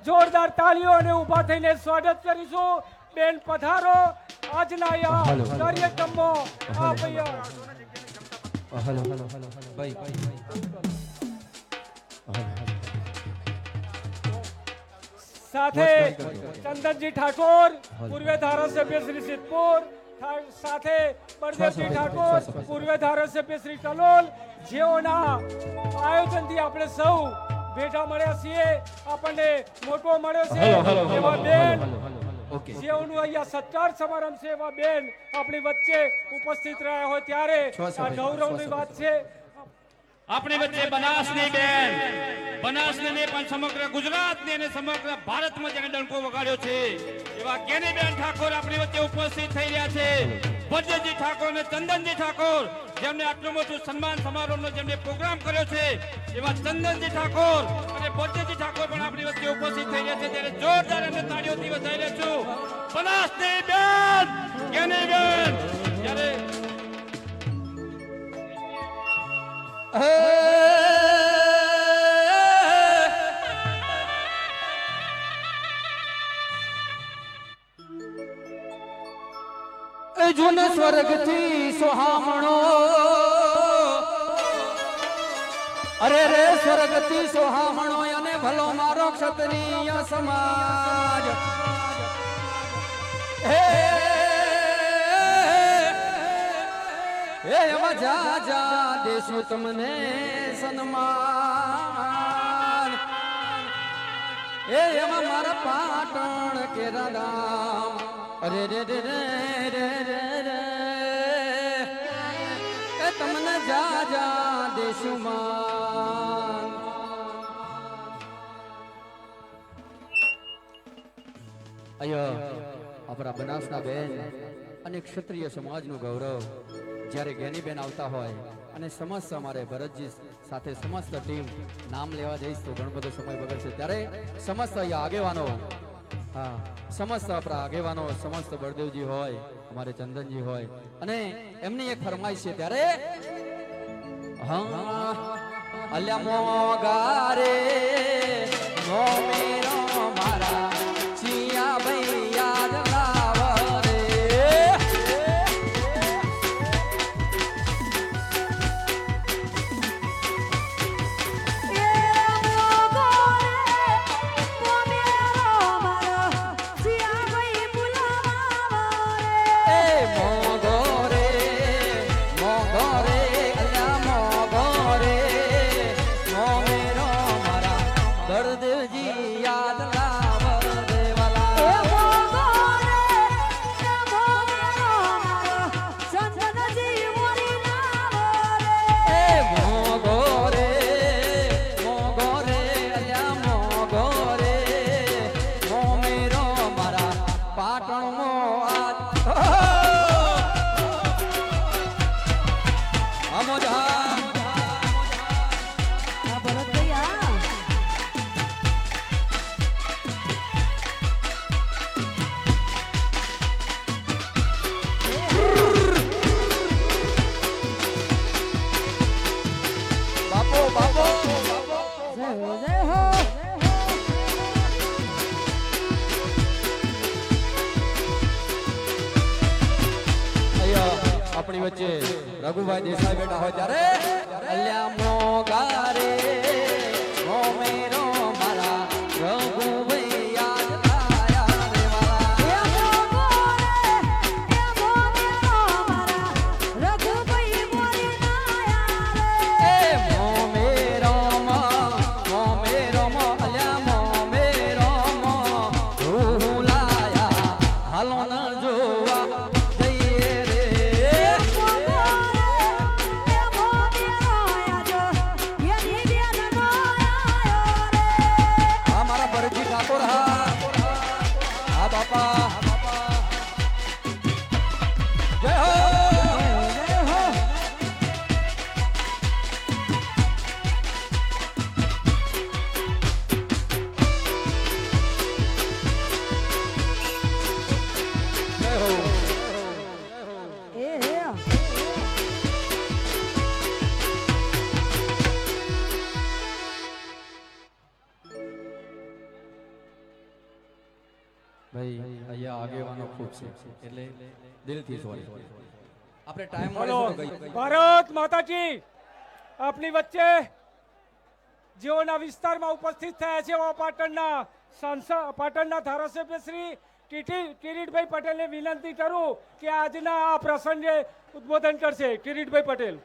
જોરદાર તાળીઓ અને ઊભા થઈને સ્વાગત કરીશું. બેન પધારો આજના આ કાર્યક્રમમાં. આ ભૈયા હલો હલો હલો ભાઈ સાથે ચંદનજી ઠાકોર પૂર્વ ધારાસભ્ય શ્રી સિદ્ધપુર, સાથે બળદેવજી ઠાકોર પૂર્વ ધારાસભ્ય શ્રી કલોલ, જેઓના આયોજનથી આપણે સૌ ભેગા મળ્યા છીએ. આપણને મોકો મળ્યો છે એવા બેન જેઓનું અહીંયા સત્કાર સમારંભ છે, એવા બેન આપણી વચ્ચે ઉપસ્થિત રહ્યા હોય ત્યારે આ ગૌરવની વાત છે. આપણી વચ્ચે બનાસની બેન, બનાસની ને પણ સમગ્ર ગુજરાતની અને સમગ્ર ભારતમાં જેને ડંકો વગાડ્યો છે એવા કેનીબેન ઠાકોર આપણી વચ્ચે ઉપસ્થિત થઈ રહ્યા છે. ભજ્યજી ઠાકોર અને ચંદનજી ઠાકોર જેમને આટલું મોટું સન્માન સમારોહનો જેમને પ્રોગ્રામ કર્યો છે એવા ચંદનજી ઠાકોર અને ભજ્યજી ઠાકોર પણ આપણી વચ્ચે ઉપસ્થિત થઈ રહ્યા છે. ત્યારે જોરદાર અને તાળીઓથી વધાવી રહ્યા છું બનાસની બેન કેનીબેન. ત્યારે જૂન સ્વર્ગ થી સોહામણો, અરે રે સ્વર્ગ થી સોહામણો અને ભલો મારો ક્ષત્રિય સમાજ. હે એમાં જા જા દેશું તમને સન્માન. એમાં મારા પાટણ કેરા ગામ, અરે રે રે રે રે રે રે એ તમને જા જા દેશું માન. અયો આપણા બનાસના બેન અને ક્ષત્રિય સમાજનું ગૌરવ જ્યારે જ્ઞાનીબેન આવતા હોય અને સમસ્ત અમારે ભરતજી સાથે સમસ્ત ટીમ નામ લેવા જઈશ તો ઘણો બધો સમય બગડશે. ત્યારે સમસ્ત અહીંયા આગેવાનો, હા સમસ્ત આપણા આગેવાનો, સમસ્ત બળદેવજી હોય, અમારે ચંદનજી હોય અને એમની એક ફરમાઈશ છે. ત્યારે હા અલ્યા મોગારે મોમેરો મારા ચિયા ભાઈ યાદ લાવ રે. આપણી વચ્ચે રઘુભાઈ દેસાઈ બેઠા હોય ત્યારે અલ્યા મોગારે મોમેરો મારા રઘુભાઈ યાદ આયા રે મારા. એ મોમેરો મોમેરો અલ્યા મોમેરો હું લાયા હાલો ન જોવા જઈએ રે. ભાઈ અહીંયા આગેવાનો ખૂબ છે એટલે દિલથી સોરી. આપણે ટાઈમ બોલો મળે છે ભારત માતાજી. આપની વચ્ચે જેઓના વિસ્તારમાં ઉપસ્થિત થયા છે એવા પાટણના ધારાસભ્ય શ્રી કિરીટભાઈ પટેલને વિનંતી કરું કે આજના આ પ્રસંગે ઉદ્બોધન કરશે. કિરીટભાઈ પટેલ.